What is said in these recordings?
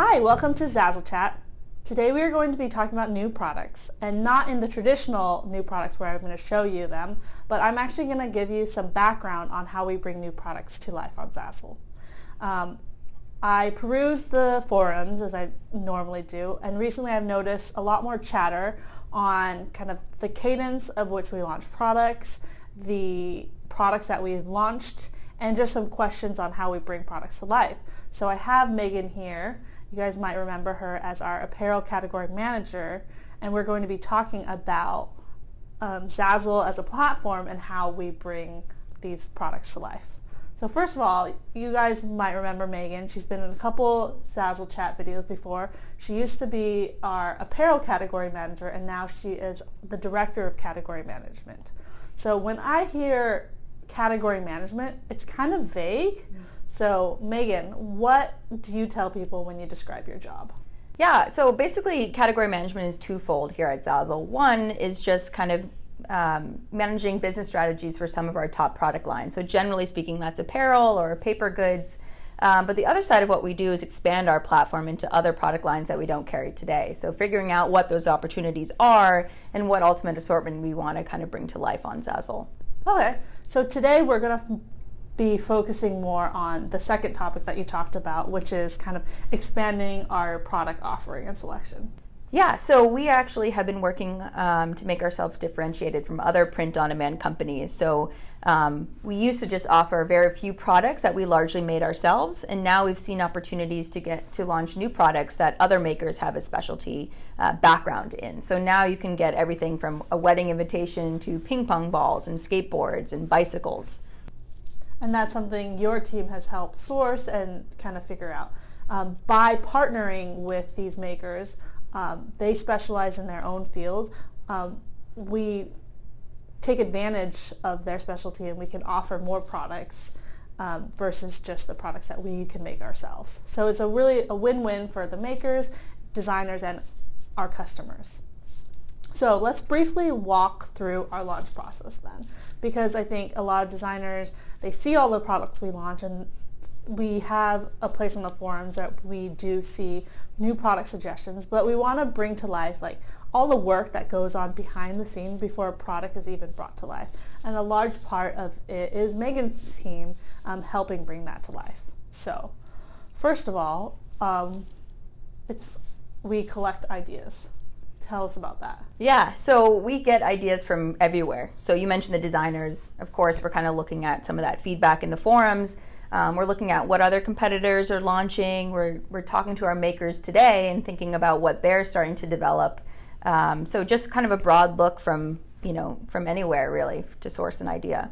Hi, welcome to Zazzle Chat. Today we are going to be talking about new products, and not in the traditional new products where I'm going to show you them, but I'm actually going to give you some background on how we bring new products to life on Zazzle. I perused the forums as I normally do, and recently I've noticed a lot more chatter on kind of the cadence of which we launch products, the products that we've launched, and just some questions on how we bring products to life. So I have Meighan here. You guys might remember her as our apparel category manager, and we're going to be talking about Zazzle as a platform and how we bring these products to life. So first of all, you guys might remember Meighan. She's been in a couple Zazzle Chat videos before. She used to be our apparel category manager, and now she is the director of category management. So when I hear category management, it's kind of vague. So Meighan, what do you tell people when you describe your job? Yeah, so basically category management is twofold here at Zazzle. One is just kind of managing business strategies for some of our top product lines. So generally speaking, that's apparel or paper goods. But the other side of what we do is expand our platform into other product lines that we don't carry today. So figuring out what those opportunities are and what ultimate assortment we want to kind of bring to life on Zazzle. Okay, so today we're going to be focusing more on the second topic that you talked about, which is kind of expanding our product offering and selection. Yeah, so we actually have been working to make ourselves differentiated from other print-on-demand companies. So we used to just offer very few products that we largely made ourselves, and now we've seen opportunities to launch new products that other makers have a specialty background in. So now you can get everything from a wedding invitation to ping pong balls and skateboards and bicycles. And that's something your team has helped source and kind of figure out. By partnering with these makers, they specialize in their own field. We take advantage of their specialty and we can offer more products versus just the products that we can make ourselves. So it's really a win-win for the makers, designers, and our customers. So let's briefly walk through our launch process then, because I think a lot of designers, they see all the products we launch, and we have a place on the forums that we do see new product suggestions, but we want to bring to life like all the work that goes on behind the scenes before a product is even brought to life. And a large part of it is Meighan's team helping bring that to life. So first of all, we collect ideas. Tell us about that. Yeah, so we get ideas from everywhere. So you mentioned the designers. Of course, we're kind of looking at some of that feedback in the forums. We're looking at what other competitors are launching. We're talking to our makers today and thinking about what they're starting to develop. So just kind of a broad look from anywhere really to source an idea.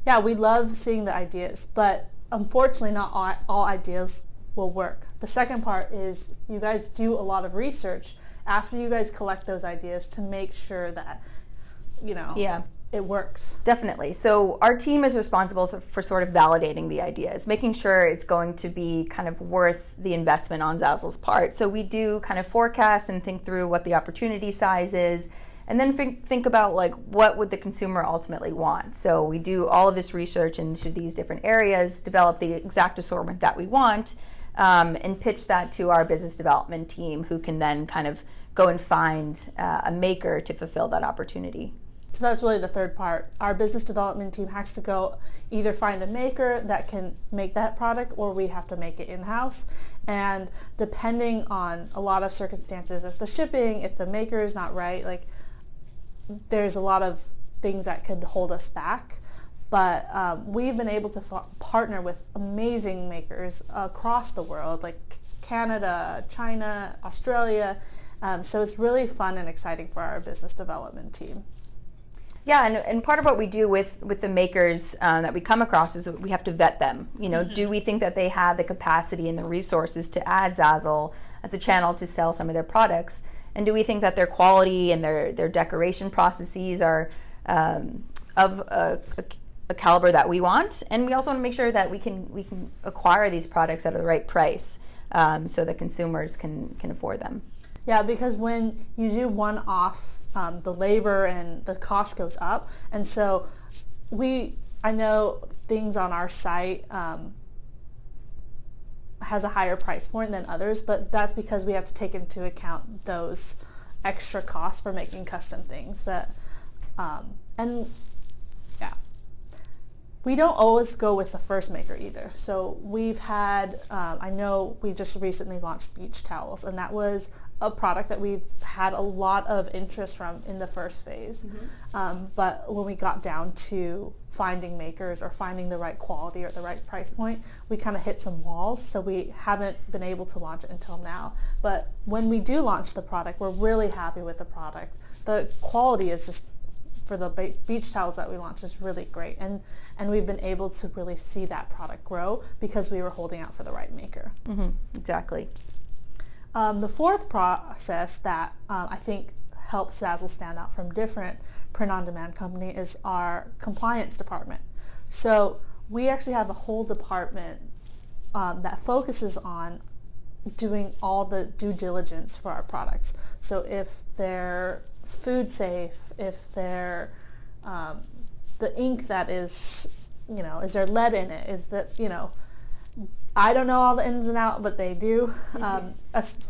Yeah, we love seeing the ideas, but unfortunately not all ideas will work. The second part is you guys do a lot of research after you guys collect those ideas to make sure that, it works. Definitely. So our team is responsible for sort of validating the ideas, making sure it's going to be kind of worth the investment on Zazzle's part. So we do kind of forecast and think through what the opportunity size is, and then think about like what would the consumer ultimately want. So we do all of this research into these different areas, develop the exact assortment that we want, and pitch that to our business development team, who can then kind of go and find a maker to fulfill that opportunity. So that's really the third part. Our business development team has to go either find a maker that can make that product, or we have to make it in-house. And depending on a lot of circumstances, if the shipping, if the maker is not right, like there's a lot of things that could hold us back. But we've been able to partner with amazing makers across the world, like Canada, China, Australia. So it's really fun and exciting for our business development team. Yeah, and part of what we do with the makers that we come across is we have to vet them. Do we think that they have the capacity and the resources to add Zazzle as a channel to sell some of their products? And do we think that their quality and their decoration processes are of a caliber that we want? And we also want to make sure that we can acquire these products at the right price so that consumers can afford them. Yeah, because when you do one-off, the labor and the cost goes up, and so I know things on our site has a higher price point than others, but that's because we have to take into account those extra costs for making custom things that, and yeah. We don't always go with the first maker either. So we've had, I know we just recently launched beach towels, and that was a product that we had a lot of interest from in the first phase. But when we got down to finding makers or finding the right quality or the right price point, we kind of hit some walls. So we haven't been able to launch it until now. But when we do launch the product, we're really happy with the product. The quality is just, for the beach towels that we launched, is really great, and we've been able to really see that product grow because we were holding out for the right maker. Exactly. The fourth process that I think helps Zazzle stand out from different print-on-demand company is our compliance department. So we actually have a whole department that focuses on doing all the due diligence for our products. So if they're food safe, if they're the ink that is, is there lead in it, is that, I don't know all the ins and outs, but they do.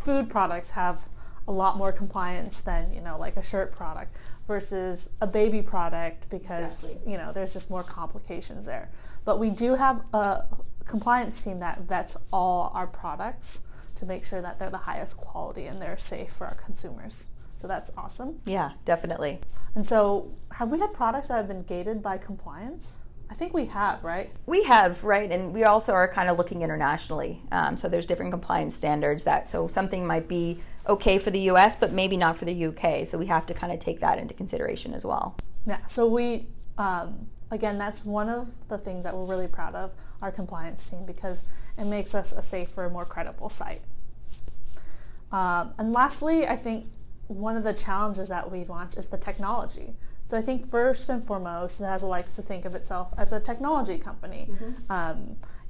Food products have a lot more compliance than, like a shirt product versus a baby product, because there's just more complications there. But we do have a compliance team that vets all our products to make sure that they're the highest quality and they're safe for our consumers. So that's awesome. Yeah, definitely. And so have we had products that have been gated by compliance? I think we have, right? We have, right? And we also are kind of looking internationally. So there's different compliance standards so something might be okay for the US, but maybe not for the UK. So we have to kind of take that into consideration as well. Yeah, so we, again, that's one of the things that we're really proud of, our compliance team, because it makes us a safer, more credible site. And lastly, I think one of the challenges that we launched is the technology. So I think first and foremost, Zazzle likes to think of itself as a technology company.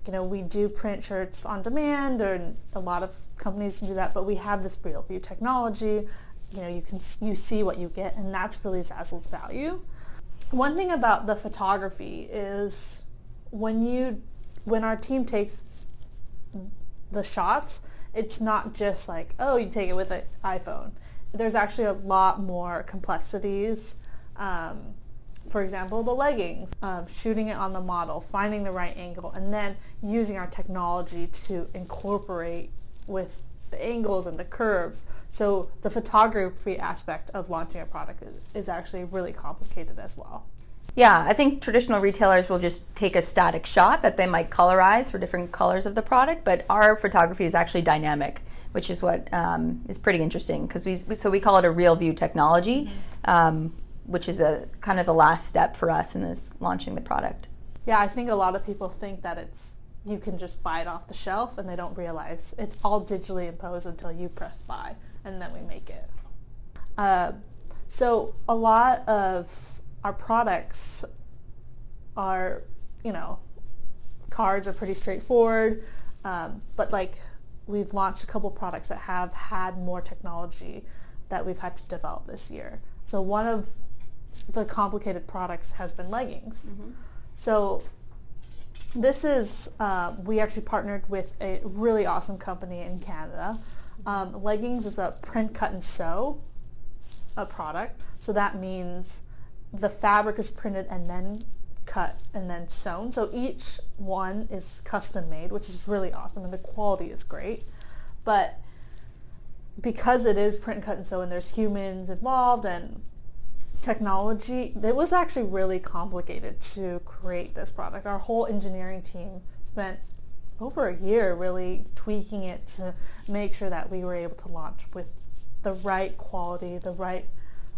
We do print shirts on demand, and a lot of companies do that, but we have this real view technology. You see what you get, and that's really Zazzle's value. One thing about the photography is when our team takes the shots, it's not just like, oh, you take it with an iPhone. There's actually a lot more complexities. For example, the leggings, shooting it on the model, finding the right angle, and then using our technology to incorporate with the angles and the curves. So the photography aspect of launching a product is actually really complicated as well. Yeah, I think traditional retailers will just take a static shot that they might colorize for different colors of the product, but our photography is actually dynamic, which is what is pretty interesting, because we call it a real view technology, which is a kind of the last step for us in this launching the product. Yeah, I think a lot of people think that you can just buy it off the shelf, and they don't realize it's all digitally imposed until you press buy, and then we make it. So a lot of our products are, cards are pretty straightforward, but we've launched a couple products that have had more technology that we've had to develop this year. So one of the complicated products has been leggings. So this is, we actually partnered with a really awesome company in Canada. Leggings is a print, cut, and sew a product. So that means the fabric is printed and then cut and then sewn. So each one is custom made, which is really awesome, and the quality is great. But because it is print, cut, and sew, and there's humans involved and technology, it was actually really complicated to create this product. Our whole engineering team spent over a year really tweaking it to make sure that we were able to launch with the right quality, the right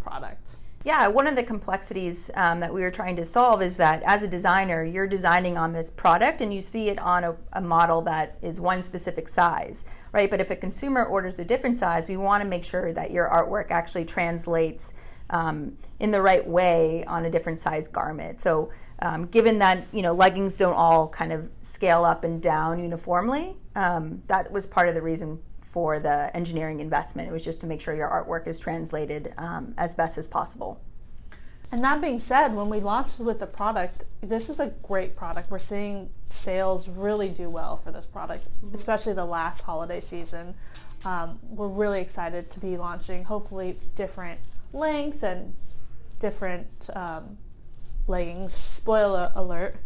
product. Yeah, one of the complexities that we were trying to solve is that as a designer, you're designing on this product and you see it on a model that is one specific size, right? But if a consumer orders a different size, we want to make sure that your artwork actually translates in the right way on a different size garment. So given that leggings don't all kind of scale up and down uniformly, that was part of the reason for the engineering investment. It was just to make sure your artwork is translated as best as possible. And that being said, when we launched with the product, this is a great product. We're seeing sales really do well for this product, especially the last holiday season. We're really excited to be launching hopefully different lengths and different leggings. Spoiler alert.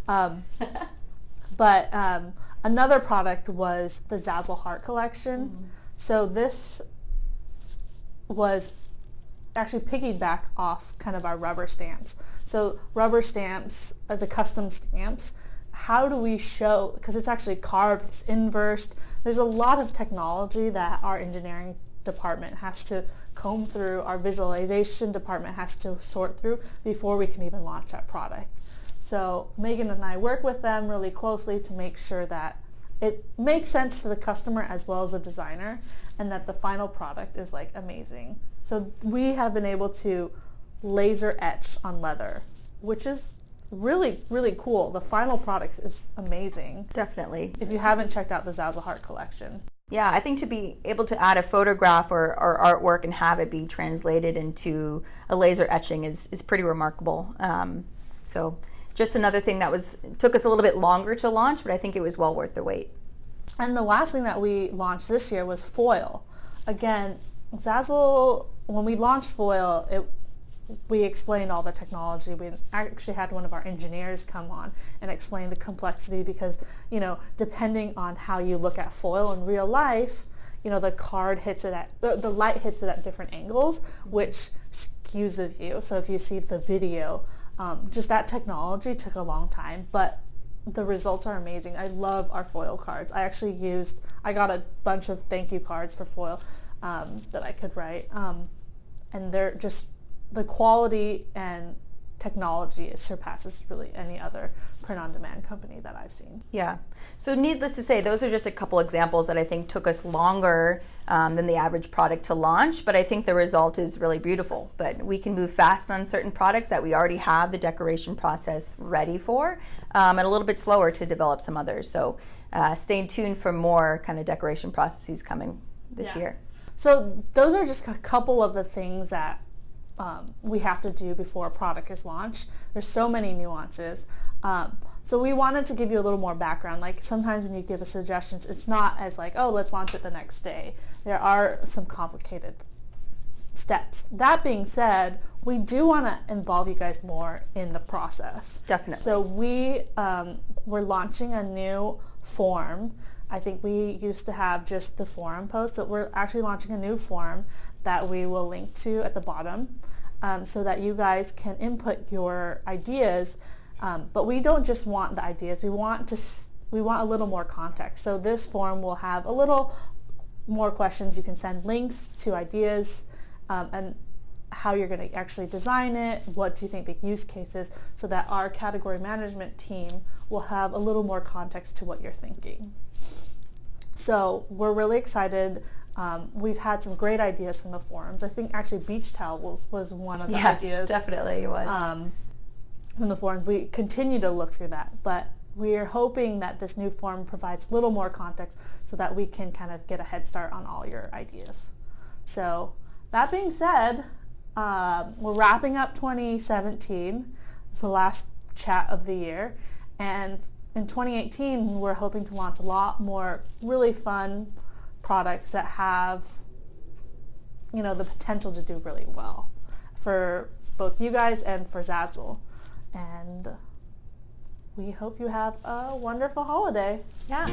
But another product was the Zazzle Heart collection. So this was actually piggyback off kind of our rubber stamps. So rubber stamps, the custom stamps, how do we show, because it's actually carved, it's inversed. There's a lot of technology that our engineering department has to comb through, our visualization department has to sort through before we can even launch that product. So Meighan and I work with them really closely to make sure that it makes sense to the customer as well as the designer, and that the final product is like amazing. So we have been able to laser etch on leather, which is really, really cool. The final product is amazing. Definitely. If you haven't checked out the Zazzle Heart collection. Yeah, I think to be able to add a photograph or artwork and have it be translated into a laser etching is pretty remarkable. So just another thing that took us a little bit longer to launch, but I think it was well worth the wait. And the last thing that we launched this year was foil. Again, Zazzle, when we launched foil, we explained all the technology. We actually had one of our engineers come on and explain the complexity because, depending on how you look at foil in real life, the card hits it the light hits it at different angles, which skews the view. So if you see the video, just that technology took a long time, but the results are amazing. I love our foil cards. I got a bunch of thank you cards for foil that I could write. And they're just, the quality and technology surpasses really any other print-on-demand company that I've seen. Yeah. So needless to say, those are just a couple examples that I think took us longer than the average product to launch, but I think the result is really beautiful. But we can move fast on certain products that we already have the decoration process ready for, and a little bit slower to develop some others. So stay tuned for more kind of decoration processes coming this year. So those are just a couple of the things that we have to do before a product is launched. There's so many nuances. So we wanted to give you a little more background. Like sometimes when you give us suggestions, it's not as like, oh, let's launch it the next day. There are some complicated steps. That being said, we do want to involve you guys more in the process. Definitely. So we're launching a new form. I think we used to have just the forum post, but we're actually launching a new form that we will link to at the bottom so that you guys can input your ideas. But we don't just want the ideas. We want a little more context. So this form will have a little more questions. You can send links to ideas and how you're going to actually design it. What do you think the use case is, so that our category management team will have a little more context to what you're thinking. So we're really excited. We've had some great ideas from the forums. I think actually beach towels was one of the ideas. Definitely it was. From the forums. We continue to look through that, but we're hoping that this new form provides a little more context so that we can kind of get a head start on all your ideas. So that being said, we're wrapping up 2017. It's the last chat of the year, and in 2018 we're hoping to launch a lot more really fun products that have the potential to do really well for both you guys and for Zazzle. And we hope you have a wonderful holiday. Yeah.